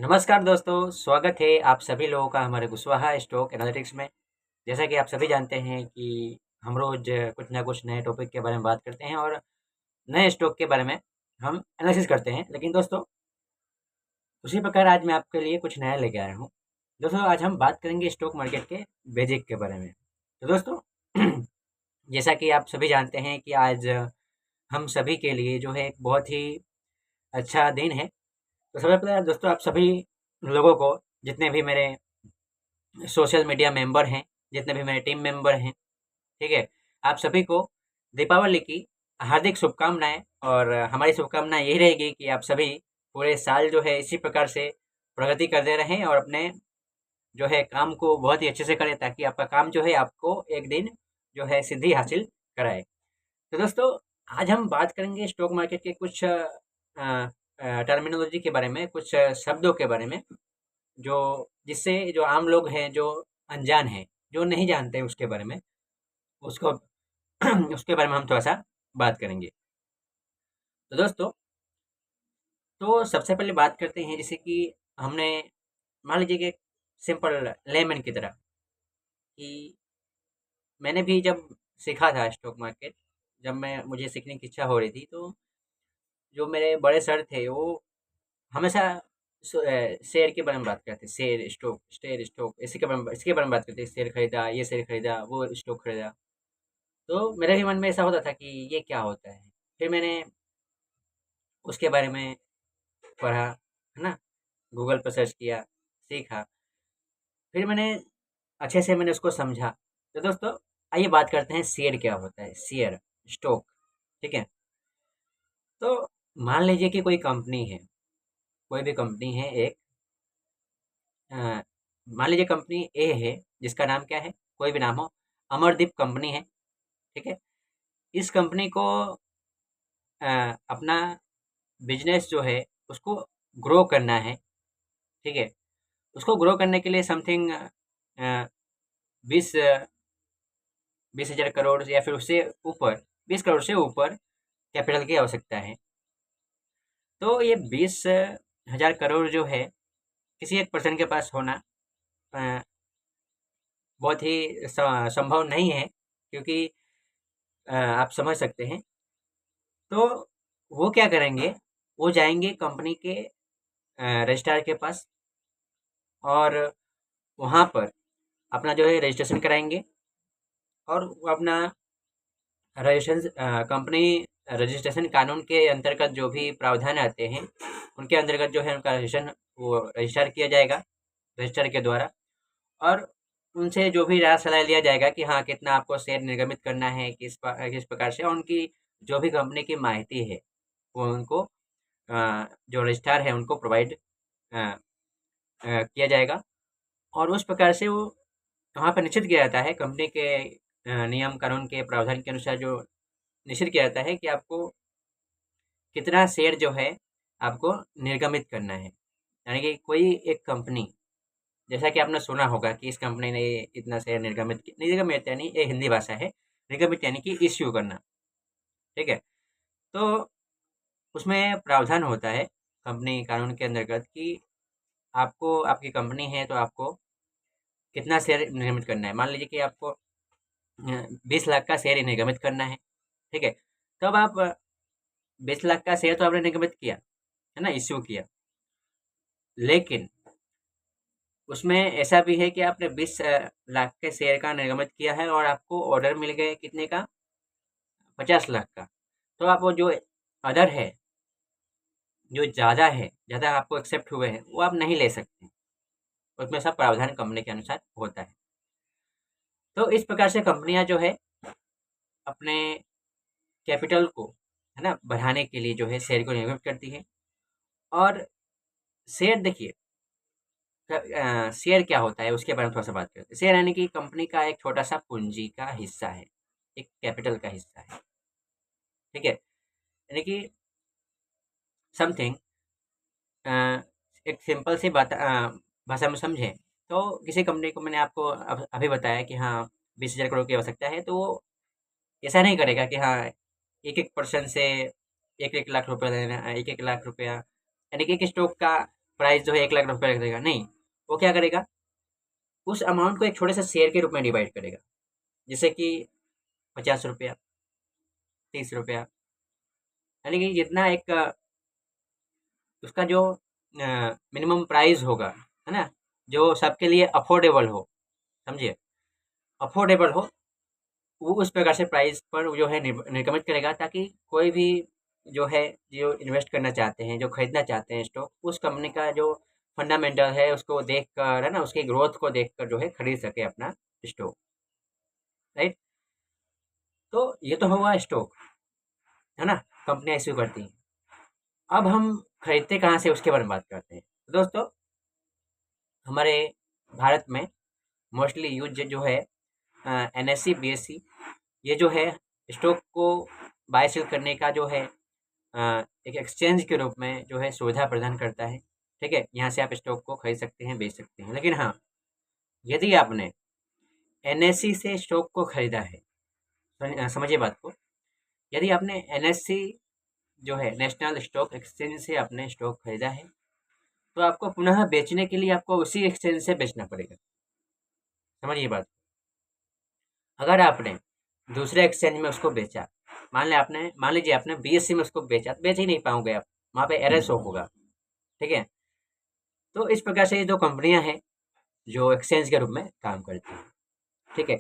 नमस्कार दोस्तों, स्वागत है आप सभी लोगों का हमारे कुशवाहा स्टॉक एनालिटिक्स में। जैसा कि आप सभी जानते हैं कि हम रोज़ कुछ ना कुछ नए टॉपिक के बारे में बात करते हैं और नए स्टॉक के बारे में हम एनालिसिस करते हैं। लेकिन दोस्तों, उसी प्रकार आज मैं आपके लिए कुछ नया लेके आया हूँ। दोस्तों, आज हम बात करेंगे स्टॉक मार्केट के बेसिक के बारे में। तो दोस्तों, जैसा कि आप सभी जानते हैं कि आज हम सभी के लिए जो है एक बहुत ही अच्छा दिन है। तो सबसे पहले दोस्तों, आप सभी लोगों को, जितने भी मेरे सोशल मीडिया मेंबर हैं, जितने भी मेरे टीम मेंबर हैं, ठीक है, आप सभी को दीपावली की हार्दिक शुभकामनाएं। और हमारी शुभकामनाएं यही रहेगी कि आप सभी पूरे साल जो है इसी प्रकार से प्रगति करते रहें और अपने जो है काम को बहुत ही अच्छे से करें, ताकि आपका काम जो है आपको एक दिन जो है सिद्धि हासिल कराए। तो दोस्तों, आज हम बात करेंगे स्टॉक मार्केट के कुछ टर्मिनोलॉजी के बारे में, कुछ शब्दों के बारे में, जो जिससे जो आम लोग हैं, जो अनजान हैं, जो नहीं जानते उसके बारे में, उसको उसके बारे में हम थोड़ा-सा बात करेंगे। तो दोस्तों, तो सबसे पहले बात करते हैं, जैसे कि हमने मान लीजिए कि सिंपल लेमैन की तरह, कि मैंने भी जब सीखा था स्टॉक मार्केट, जब मुझे सीखने की इच्छा हो रही थी, तो जो मेरे बड़े सर थे, वो हमेशा शेयर के बारे में बात करते, शेयर स्टॉक इसके बारे में बात करते, शेयर खरीदा, ये शेयर खरीदा, वो स्टॉक खरीदा। तो मेरे भी मन में ऐसा होता था कि ये क्या होता है। फिर मैंने उसके बारे में पढ़ा, है ना, गूगल पर सर्च किया, सीखा, फिर मैंने उसको समझा। तो दोस्तों, आइए बात करते हैं शेयर क्या होता है, शेयर, स्टॉक, ठीक है। तो मान लीजिए कि कोई कंपनी है, कोई भी कंपनी है एक, अ, मान लीजिए कंपनी ए है, जिसका नाम क्या है, कोई भी नाम हो, अमरदीप कंपनी है, ठीक है। इस कंपनी को अपना बिजनेस जो है उसको ग्रो करना है, ठीक है। उसको ग्रो करने के लिए समथिंग 20 20,000 करोड़ या फिर उससे ऊपर, 20 करोड़ से ऊपर कैपिटल की आवश्यकता है। तो ये 20,000 करोड़ जो है किसी एक पर्सन के पास होना अ, बहुत ही संभव नहीं है, क्योंकि आप समझ सकते हैं। तो वो क्या करेंगे, वो जाएंगे कंपनी के रजिस्ट्रार के पास, और वहाँ पर अपना जो है रजिस्ट्रेशन कराएंगे। और वो अपना कंपनी रजिस्ट्रेशन कानून के अंतर्गत जो भी प्रावधान आते हैं, उनके अंतर्गत जो है उनका रजिस्ट्रेशन वो रजिस्टर किया जाएगा रजिस्टर के द्वारा। और उनसे जो भी राय सलाह लिया जाएगा कि हाँ, कितना आपको शेयर निर्गमित करना है, किस प्रकार से, और उनकी जो भी कंपनी की माहिती है वो उनको जो रजिस्ट्रार है उनको प्रोवाइड किया जाएगा। और उस प्रकार से वो वहाँ पर निश्चित किया जाता है, कंपनी के नियम कानून के प्रावधान के अनुसार जो निश्चित किया जाता है कि आपको कितना शेयर जो है आपको निर्गमित करना है। यानी कि कोई एक कंपनी, जैसा कि आपने सुना होगा कि इस कंपनी ने इतना शेयर निर्गमित किया, निर्गमित यानी ये हिंदी भाषा है, निर्गमित यानी कि इश्यू करना, ठीक है। तो उसमें प्रावधान होता है कंपनी कानून के अंतर्गत कि आपको, आपकी कंपनी है तो आपको कितना शेयर निर्गमित करना है। मान लीजिए कि आपको 20 लाख का शेयर निर्गमित करना है, ठीक है। तब आप 20 लाख का शेयर तो आपने निर्गमित किया, है ना, इश्यू किया। लेकिन उसमें ऐसा भी है कि आपने 20 लाख के शेयर का निर्गमित किया है और आपको ऑर्डर मिल गए कितने का, 50 लाख का। तो आप वो जो अदर है, जो ज़्यादा है, ज़्यादा आपको एक्सेप्ट हुए हैं, वो आप नहीं ले सकते। उसमें सब प्रावधान कंपनी के अनुसार होता है। तो इस प्रकार से कंपनियां जो है अपने कैपिटल को, है ना, बढ़ाने के लिए जो है शेयर को निर्गमित करती है। और शेयर देखिए, शेयर क्या होता है उसके बारे में थोड़ा सा बात करते हैं। शेयर यानी कि कंपनी का एक छोटा सा पूंजी का हिस्सा है, एक कैपिटल का हिस्सा है, ठीक है। यानी कि समथिंग, एक सिंपल सी बात भाषा में समझें, तो किसी कंपनी को, मैंने आपको अभी बताया कि हाँ, 20,000 करोड़ की आवश्यकता है, तो वो ऐसा नहीं करेगा कि हाँ, एक एक पर्सन से एक एक लाख रुपया लेना, एक एक लाख रुपया, यानी कि एक स्टॉक का प्राइस जो है 1 लाख रुपये रख देगा, नहीं। वो क्या करेगा, उस अमाउंट को एक छोटे से शेयर के रूप में डिवाइड करेगा, जैसे कि 50 रुपया, 30 रुपया, यानी कि जितना एक उसका जो मिनिमम प्राइस होगा, है ना, जो सबके लिए अफोर्डेबल हो, समझिए, अफोर्डेबल हो, वो उस प्रकार से प्राइस पर जो है रिकमेंड करेगा, ताकि कोई भी जो है, जो इन्वेस्ट करना चाहते हैं, जो खरीदना चाहते हैं स्टॉक, उस कंपनी का जो फंडामेंटल है उसको देख कर, है ना, उसकी ग्रोथ को देख कर जो है खरीद सके अपना स्टॉक, राइट। तो ये तो हुआ स्टॉक, है ना, कंपनियां इश्यू करती हैं। अब हम खरीदते कहाँ से उसके बारे में बात करते हैं। तो दोस्तों, हमारे भारत में मोस्टली यूज जो है NSE BSE, ये जो है स्टॉक को बाय सेल करने का जो है एक एक्सचेंज के रूप में जो है सुविधा प्रदान करता है, ठीक है। यहाँ से आप स्टॉक को खरीद सकते हैं, बेच सकते हैं। लेकिन हाँ, यदि आपने NSE से स्टॉक को खरीदा है, समझिए बात को, यदि आपने NSE जो है नेशनल स्टॉक एक्सचेंज से आपने स्टॉक खरीदा है, तो आपको पुनः बेचने के लिए आपको उसी एक्सचेंज से बेचना पड़ेगा, समझिए बात। अगर आपने दूसरे एक्सचेंज में उसको बेचा, मान लीजिए आपने BSE में उसको बेचा, तो बेच ही नहीं पाओगे आप, वहाँ पे एरर शो होगा, ठीक है। तो इस प्रकार से ये दो कंपनियां हैं जो एक्सचेंज के रूप में काम करती हैं, ठीक है।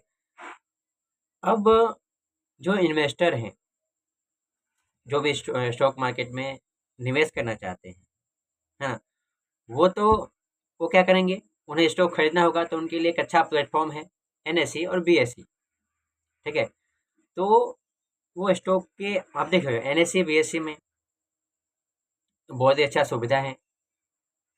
अब जो इन्वेस्टर हैं, जो भी स्टॉक मार्केट में निवेश करना चाहते हैं, हाँ, वो क्या करेंगे, उन्हें स्टॉक खरीदना होगा, तो उनके लिए एक अच्छा प्लेटफॉर्म है NSE और BSE, ठीक है। तो वो स्टॉक के आप देख रहे हो NSE BSE में बहुत ही अच्छा सुविधा है।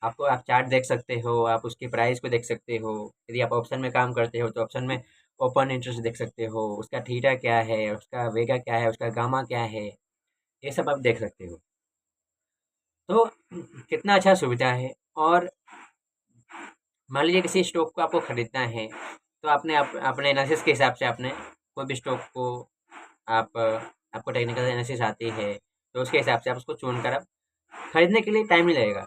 आपको आप चार्ट देख सकते हो, आप उसकी प्राइस को देख सकते हो। यदि आप ऑप्शन में काम करते हो तो ऑप्शन में ओपन इंटरेस्ट देख सकते हो, उसका थीटा क्या है, उसका वेगा क्या है, उसका गामा क्या है, ये सब आप देख सकते हो। तो कितना अच्छा सुविधा है। और मान लीजिए किसी स्टॉक को आपको खरीदना है, तो आपने अपने एनालिसिस के हिसाब से आपने कोई भी स्टॉक को आपको टेक्निकल एनालिसिस आती है, तो उसके हिसाब से आप उसको चुन कर आप खरीदने के लिए टाइम नहीं लगेगा।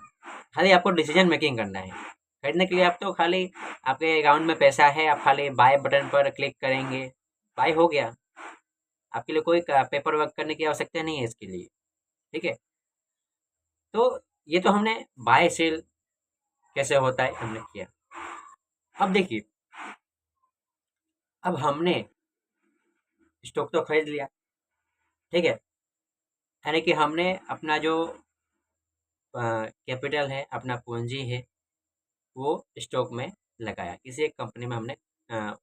खाली आपको डिसीजन मेकिंग करना है। खरीदने के लिए आप तो खाली आपके अकाउंट में पैसा है, आप खाली बाय बटन पर क्लिक करेंगे, बाय हो गया। आपके लिए कोई पेपर वर्क करने की आवश्यकता नहीं है इसके लिए, ठीक है। तो ये तो हमने बाय सेल कैसे होता है हमने किया। अब देखिए, अब हमने स्टॉक तो खरीद लिया, ठीक है, यानी कि हमने अपना जो कैपिटल है, अपना पूंजी है, वो स्टॉक में लगाया, किसी एक कंपनी में हमने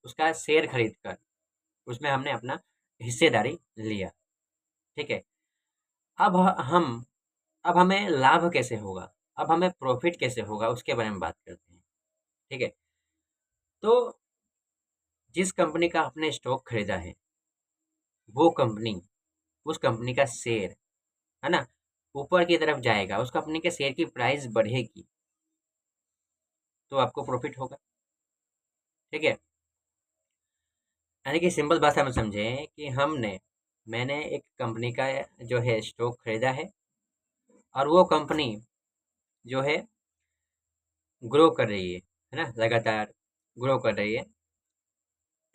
उसका शेयर खरीद कर उसमें हमने अपना हिस्सेदारी लिया, ठीक है। अब हम अब हमें लाभ कैसे होगा, अब हमें प्रॉफिट कैसे होगा, उसके बारे में बात करते हैं, ठीक है। तो जिस कंपनी का आपने स्टॉक खरीदा है, वो कंपनी, उस कंपनी का शेयर, है ना, ऊपर की तरफ जाएगा, उस कंपनी के शेयर की प्राइस बढ़ेगी, तो आपको प्रॉफिट होगा, ठीक है। यानी कि सिंपल भाषा में समझें कि मैंने एक कंपनी का जो है स्टॉक खरीदा है, और वो कंपनी जो है ग्रो कर रही है ना, लगातार ग्रो कर रही है।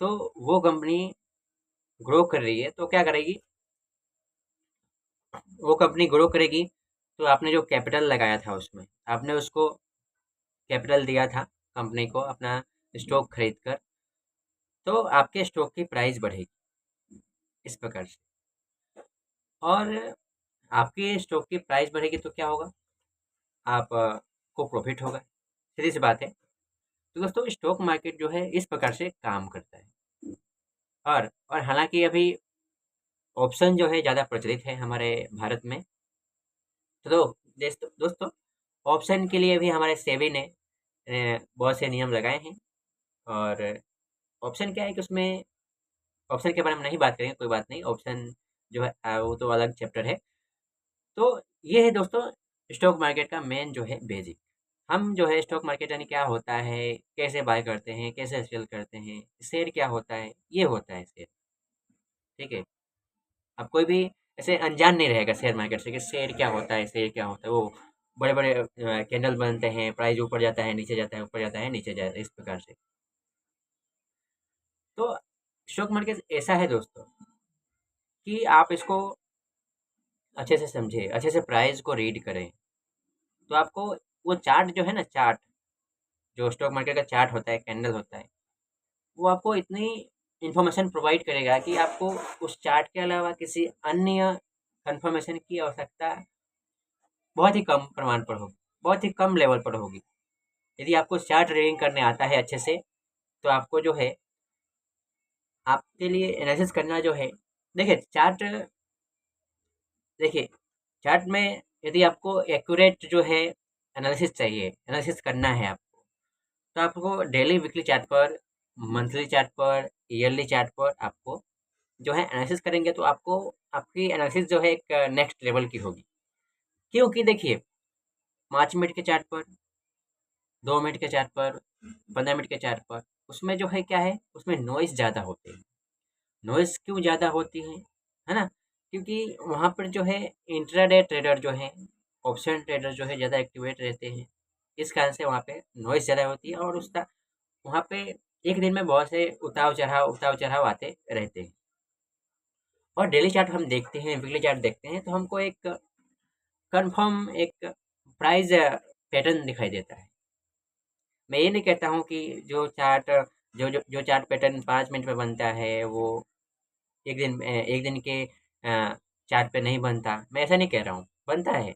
तो वो कंपनी ग्रो कर रही है, तो क्या करेगी, वो कंपनी ग्रो करेगी, तो आपने जो कैपिटल लगाया था उसमें, आपने उसको कैपिटल दिया था कंपनी को अपना स्टॉक खरीद कर, तो आपके स्टॉक की प्राइस बढ़ेगी इस प्रकार से। और आपके स्टॉक की प्राइस बढ़ेगी तो क्या होगा, आप को प्रॉफिट होगा, सीधी सी बात है। तो दोस्तों, स्टॉक मार्केट जो है इस प्रकार से काम करता है। और हालांकि अभी ऑप्शन जो है ज़्यादा प्रचलित है हमारे भारत में। तो दोस्तों, ऑप्शन के लिए भी हमारे सेबी ने बहुत से नियम लगाए हैं। और ऑप्शन क्या है कि उसमें, ऑप्शन के बारे में नहीं बात करेंगे, कोई बात नहीं, ऑप्शन जो है वो तो अलग चैप्टर है। तो ये है दोस्तों स्टॉक मार्केट का मेन जो है बेसिक। हम जो है स्टॉक मार्केट यानी क्या होता है, कैसे बाय करते हैं, कैसे सेल करते हैं, शेयर क्या होता है, ये होता है शेयर, ठीक है। अब कोई भी ऐसे अनजान नहीं रहेगा शेयर मार्केट से कि शेयर क्या होता है, शेयर क्या होता है, वो बड़े बड़े कैंडल बनते हैं, प्राइस ऊपर जाता है नीचे जाता है, ऊपर जाता है नीचे जाता है, इस प्रकार से। तो स्टॉक मार्केट ऐसा है दोस्तों कि आप इसको अच्छे से समझे, अच्छे से प्राइस को रीड करें, तो आपको वो चार्ट जो है ना, चार्ट जो स्टॉक मार्केट का चार्ट होता है, कैंडल होता है, वो आपको इतनी इन्फॉर्मेशन प्रोवाइड करेगा कि आपको उस चार्ट के अलावा किसी अन्य कंफर्मेशन की आवश्यकता बहुत ही कम प्रमाण पर होगी, बहुत ही कम लेवल पर होगी। यदि आपको चार्ट रीडिंग करने आता है अच्छे से, तो आपको जो है, आपके लिए एनालिसिस करना जो है, देखिए चार्ट, देखिए चार्ट में यदि आपको एक्यूरेट जो है एनालिसिस चाहिए, एनालिसिस करना है आपको, तो आपको डेली वीकली चार्ट पर, मंथली चार्ट पर, ईयरली चार्ट पर आपको जो है एनालिसिस करेंगे, तो आपको आपकी एनालिसिस जो है एक नेक्स्ट लेवल की होगी। क्योंकि देखिए 5 मिनट के चार्ट पर, 2 मिनट के चार्ट पर, 15 मिनट के चार्ट पर, उसमें जो है क्या है, उसमें नॉइस ज़्यादा होते हैं। नॉइस क्यों ज़्यादा होती है ना? क्योंकि वहाँ पर जो है इंट्राडे ट्रेडर जो है, ऑप्शन ट्रेडर जो है ज़्यादा एक्टिवेट रहते हैं। इस कारण से वहाँ पे नॉइस ज़्यादा होती है, और उसका वहाँ पे एक दिन में बहुत से उतार चढ़ाव आते रहते हैं। और डेली चार्ट हम देखते हैं, वीकली चार्ट देखते हैं, तो हमको एक कन्फर्म एक प्राइस पैटर्न दिखाई देता है। मैं ये नहीं कहता हूँ कि जो चार्ट पैटर्न 5 मिनट में बनता है वो एक दिन के चार्ट पे नहीं बनता, मैं ऐसा नहीं कह रहा हूँ, बनता है,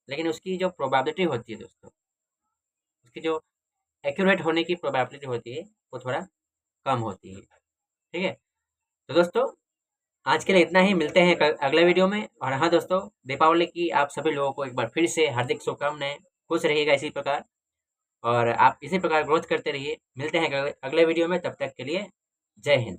लेकिन उसकी जो प्रोबेबिलिटी होती है दोस्तों, उसकी जो एक्यूरेट होने की प्रोबेबिलिटी होती है, वो थोड़ा कम होती है। ठीक है, तो दोस्तों आज के लिए इतना ही, मिलते हैं अगले वीडियो में। और हाँ दोस्तों, दीपावली की आप सभी लोगों को एक बार फिर से हार्दिक शुभकामनाएं। खुश रहिएगा इसी प्रकार, और आप इसी प्रकार ग्रोथ करते रहिए। मिलते हैं अगले वीडियो में, तब तक के लिए जय हिंद।